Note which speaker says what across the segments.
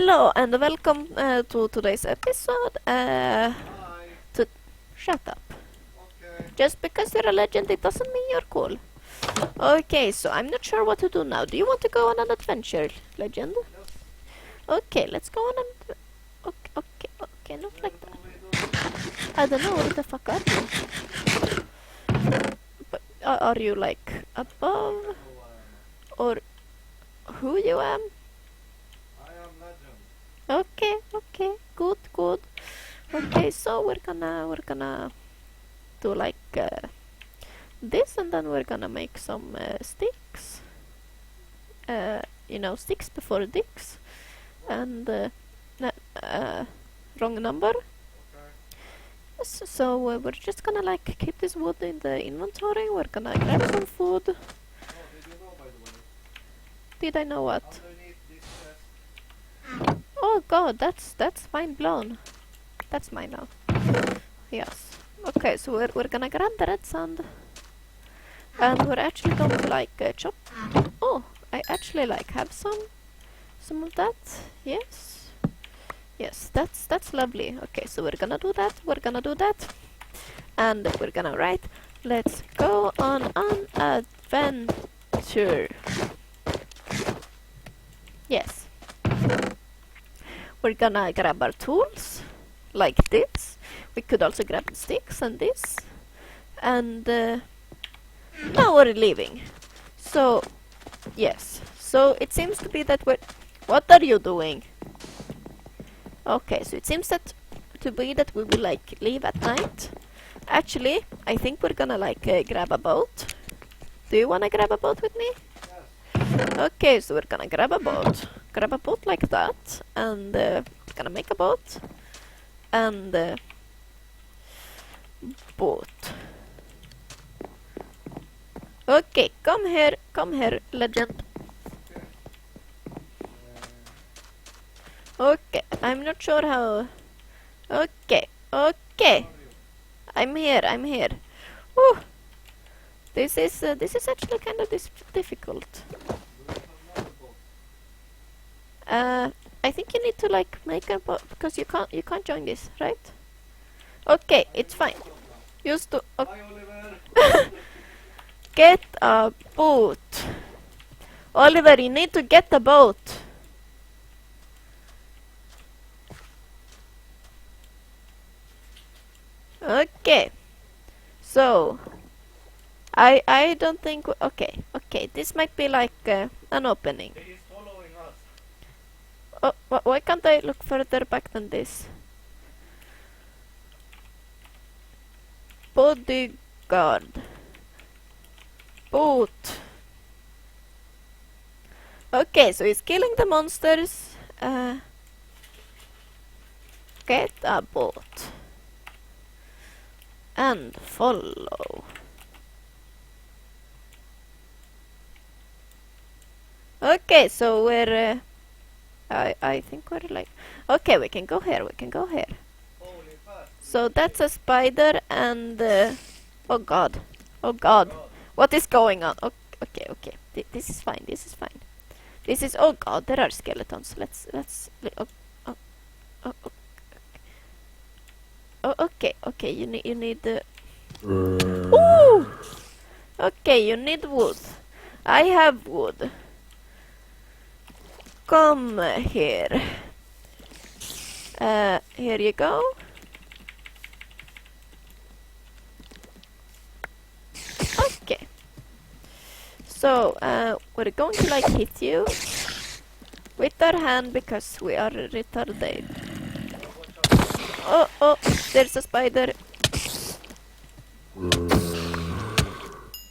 Speaker 1: Hello and welcome to today's episode.
Speaker 2: Hi.
Speaker 1: To shut up.
Speaker 2: Okay.
Speaker 1: Just because you're a legend, it doesn't mean you're cool. Okay, so I'm not sure what to do now. Do you want to go on an adventure, legend?
Speaker 2: Yes.
Speaker 1: Okay, let's go on an. Okay, not
Speaker 2: Where
Speaker 1: like
Speaker 2: do
Speaker 1: that.
Speaker 2: we do?
Speaker 1: I don't know what the fuck are you. But are you like above
Speaker 2: Who I am.
Speaker 1: or who you am?
Speaker 2: I am legend.
Speaker 1: Okay, good. Okay, so we're gonna do like this, and then we're gonna make some sticks. Sticks before dicks, and wrong number.
Speaker 2: Okay.
Speaker 1: So we're just gonna like keep this wood in the inventory. We're gonna grab some food.
Speaker 2: Oh, did you know by the way?
Speaker 1: Did I know what?
Speaker 2: Underneath this chest.
Speaker 1: Oh God, that's mind blown. That's mine now. Yes. Okay, so we're gonna grab the red sand, and we're actually going to like chop. Oh, I actually like have some of that. Yes, that's lovely. Okay, so we're gonna do that. And we're gonna write, let's go on an adventure. Yes. We're gonna grab our tools, like this. We could also grab the sticks and this. And now we're leaving. So, yes. So it seems to be that we're... What are you doing? Okay, so it seems that to be that we will like leave at night. Actually, I think we're gonna like grab a boat. Do you wanna grab a boat with me?
Speaker 2: Yes.
Speaker 1: Okay, so we're gonna grab a boat. Grab a boat like that, and gonna make a boat. And boat. Okay, come here, legend. Okay, I'm not sure how. Okay.
Speaker 2: Where are you?
Speaker 1: I'm here. Whew. This is actually kind of difficult.
Speaker 2: Do you have another boat?
Speaker 1: I think you need to like make a boat because you can't join this, right? Okay, it's fine. Used to
Speaker 2: Hi, Oliver.
Speaker 1: get a boat. Oliver, you need to get a boat. Okay. So, I don't think... Okay, this might be like an opening.
Speaker 2: He is following us.
Speaker 1: Oh, why can't I look further back than this? Bodyguard. Boat. Okay, so he's killing the monsters. Get a boat. And follow. Okay, so we're... I think we're like... Okay, we can go here.
Speaker 2: Holy fast.
Speaker 1: So that's a spider and... oh God.
Speaker 2: God.
Speaker 1: What is going on? Okay. This is fine. This is... Oh God, there are skeletons. Okay, you need the... Ooh! Okay, you need wood. I have wood. Come here. Here you go. Okay. So, we're going to like hit you with our hand because we are retarded. Oh, there's a spider.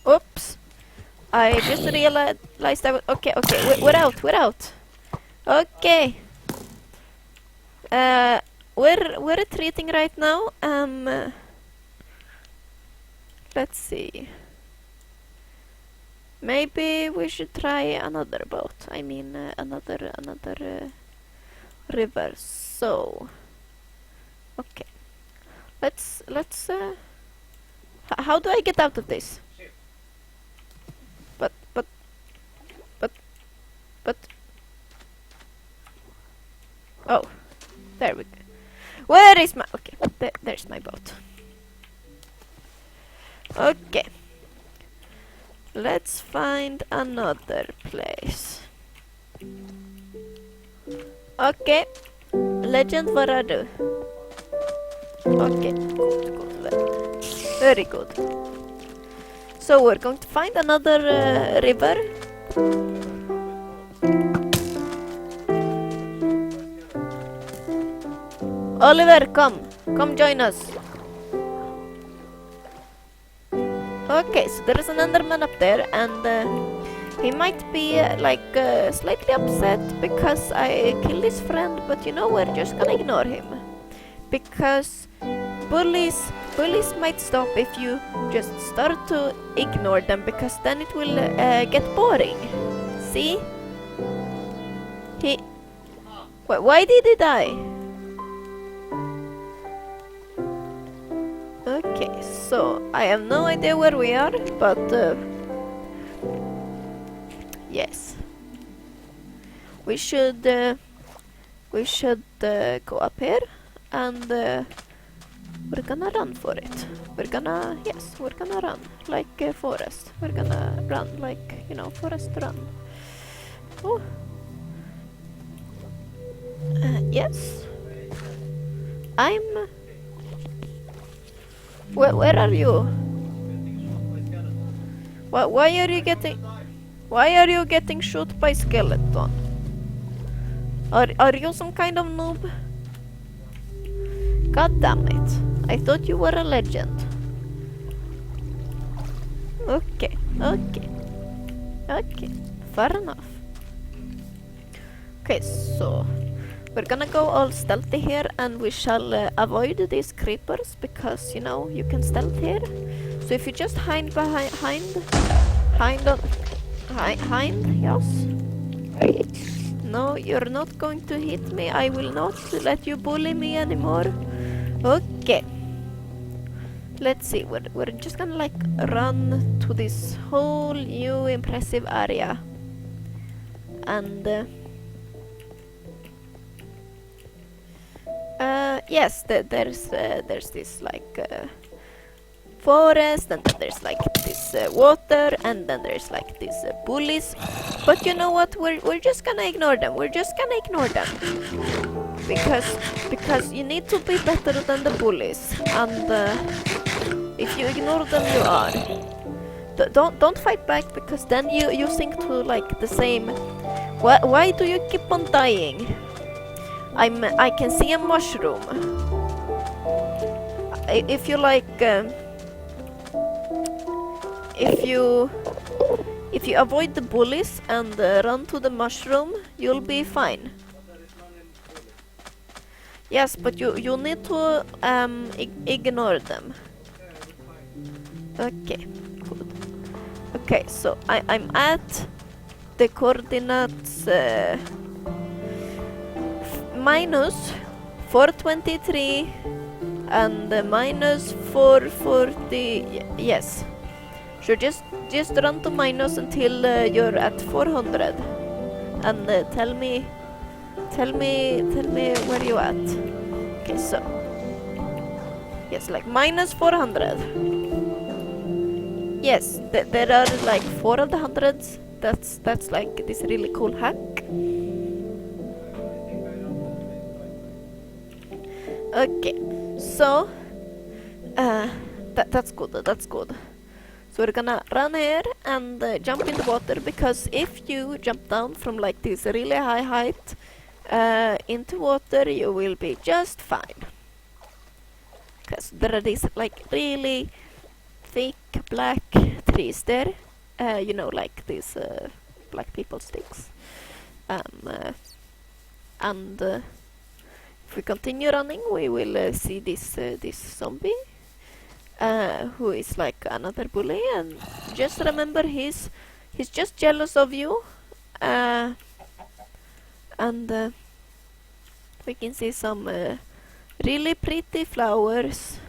Speaker 1: Oops. I just realized I was... Okay, we're out. Okay. We're retreating right now. Let's see. Maybe we should try another boat. I mean, another river. So, okay. Let's. How do I get out of this?
Speaker 2: Ship.
Speaker 1: But. Oh, there we go. Where is my... Okay, there's my boat. Okay. Let's find another place. Okay. Legend, what I do? Okay, good. Very good. So we're going to find another river. Oliver, come join us. Okay, so there is an Enderman up there, and he might be slightly upset because I killed his friend, but you know, we're just gonna ignore him. Because bullies might stop if you just start to ignore them, because then it will get boring. See? Why did he die? Okay, so I have no idea where we are, but yes, we should go up here, and we're gonna run for it. We're gonna run like Forest. We're gonna run like, you know, Forest run. Oh, yes, I'm. Where are you? Why are you getting shot by skeleton? Are you some kind of noob? God damn it! I thought you were a legend. Okay, fair enough. Okay, so we're gonna go all stealthy here, and we shall avoid these creepers, because, you know, you can stealth here. So if you just hide behind, yes. No, you're not going to hit me. I will not let you bully me anymore. Okay. Let's see. We're just gonna like run to this whole new impressive area, and. Yes, there's this like forest, and then there's like this water, and then there's like these bullies. But you know what? We're just gonna ignore them. Because you need to be better than the bullies, and if you ignore them, you are. Don't fight back, because then you sink to like the same. Why do you keep on dying? I can see a mushroom. If you like, if you avoid the bullies and run to the mushroom, you'll be fine. Yes, but you need to ignore them. Okay, good. Okay, so I'm at the coordinates. Minus 423 and minus 440. Yes, so just run to minus until you're at 400, and tell me where you at. Okay, so yes, like minus 400. Yes, there are like 4 of the hundreds. That's like this really cool hack. Okay, so that's good. So we're gonna run here and jump in the water, because if you jump down from like this really high height into water, you will be just fine. Because there are these like really thick black trees there, you know, like these black people sticks, and if we continue running, we will see this zombie, who is like another bully, and just remember he's just jealous of you, and we can see some really pretty flowers,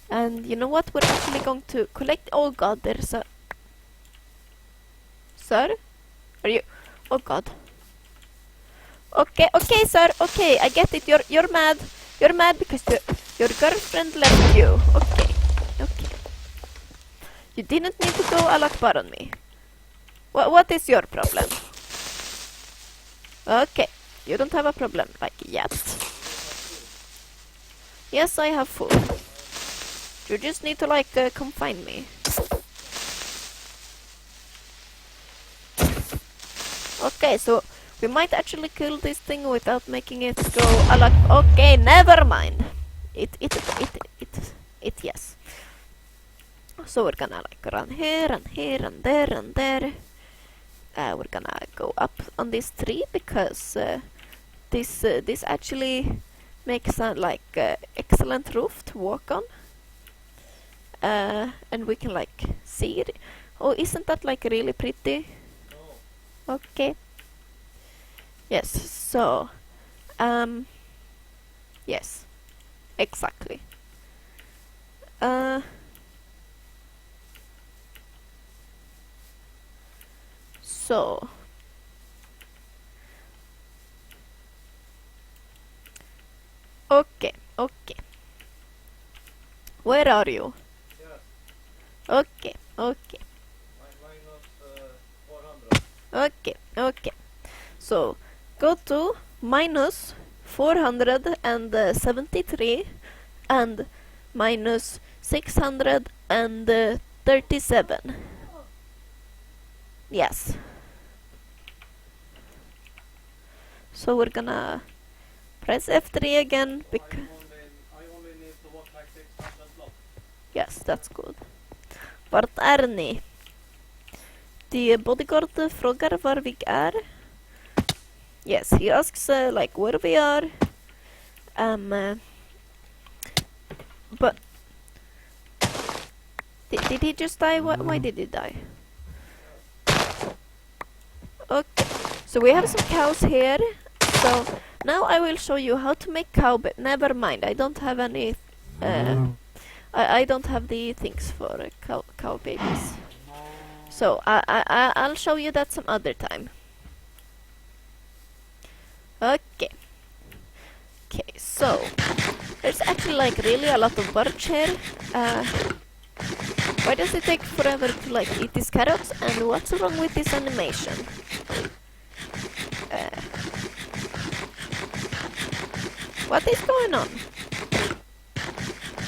Speaker 1: and you know what? We're actually going to collect. Oh God, there's a. Sir, are you? Oh God. Okay, okay, sir. Okay, I get it. You're mad. You're mad because your girlfriend left you. Okay, okay. You didn't need to go Al Akbar on me. What is your problem? Okay, you don't have a problem like yet. Yes, I have food. You just need to like come find me. Okay, so we might actually kill this thing without making it go okay, never mind. Yes. So we're gonna like run here and here and there and there. We're gonna go up on this tree because this actually makes a like excellent roof to walk on. And we can like see it. Oh, isn't that like really pretty? Okay. Yes, so yes. Exactly. So okay, okay. Where are you?
Speaker 2: Yes.
Speaker 1: Okay, okay.
Speaker 2: Minus 400.
Speaker 1: Okay, okay. So go to minus 473 and minus 637. Yes. So we're gonna press F3 again because
Speaker 2: I only need to walk like 600 blocks.
Speaker 1: yes, that's good. Vart är ni? The bodyguard frågar var vi är. Yes, he asks like where we are. But did he just die? Why did he die? Okay, so we have some cows here. So now I will show you how to make cow. But never mind, I don't have any. I don't have the things for cow babies. So I'll show you that some other time. Okay. Okay, so there's actually like really a lot of birch here. Why does it take forever to like eat these carrots? And what's wrong with this animation? What is going on?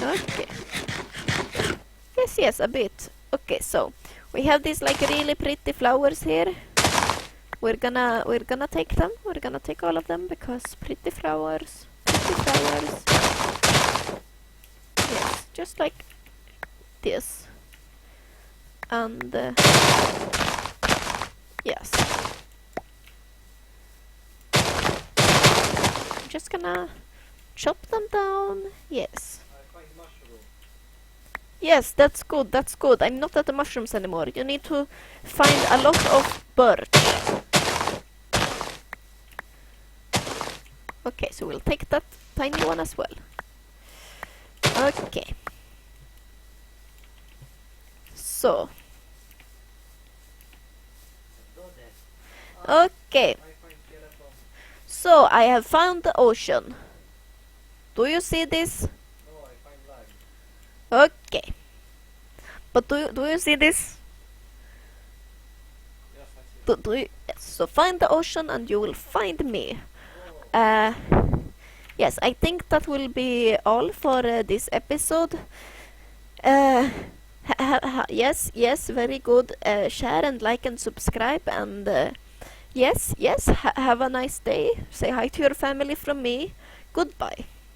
Speaker 1: Okay. Yes, a bit. Okay, so we have these like really pretty flowers here. We're gonna take them. We're gonna take all of them because pretty flowers. Pretty flowers. Yes, just like this. And yes. I'm just gonna chop them down. Yes.
Speaker 2: I find mushroom.
Speaker 1: Yes, that's good, that's good. I'm not at the mushrooms anymore. You need to find a lot of birch. Okay, so we'll take that tiny one as well. Okay. So. Okay.
Speaker 2: I find skeleton.
Speaker 1: So, I have found the ocean. Do you see this?
Speaker 2: No, I find lime.
Speaker 1: Okay. But do you see this?
Speaker 2: Yes, I see.
Speaker 1: Do you, yes, so find the ocean and you will find me. Yes, I think that will be all for this episode. Yes, very good. Share and like and subscribe and yes, have a nice day. Say hi to your family from me. Goodbye.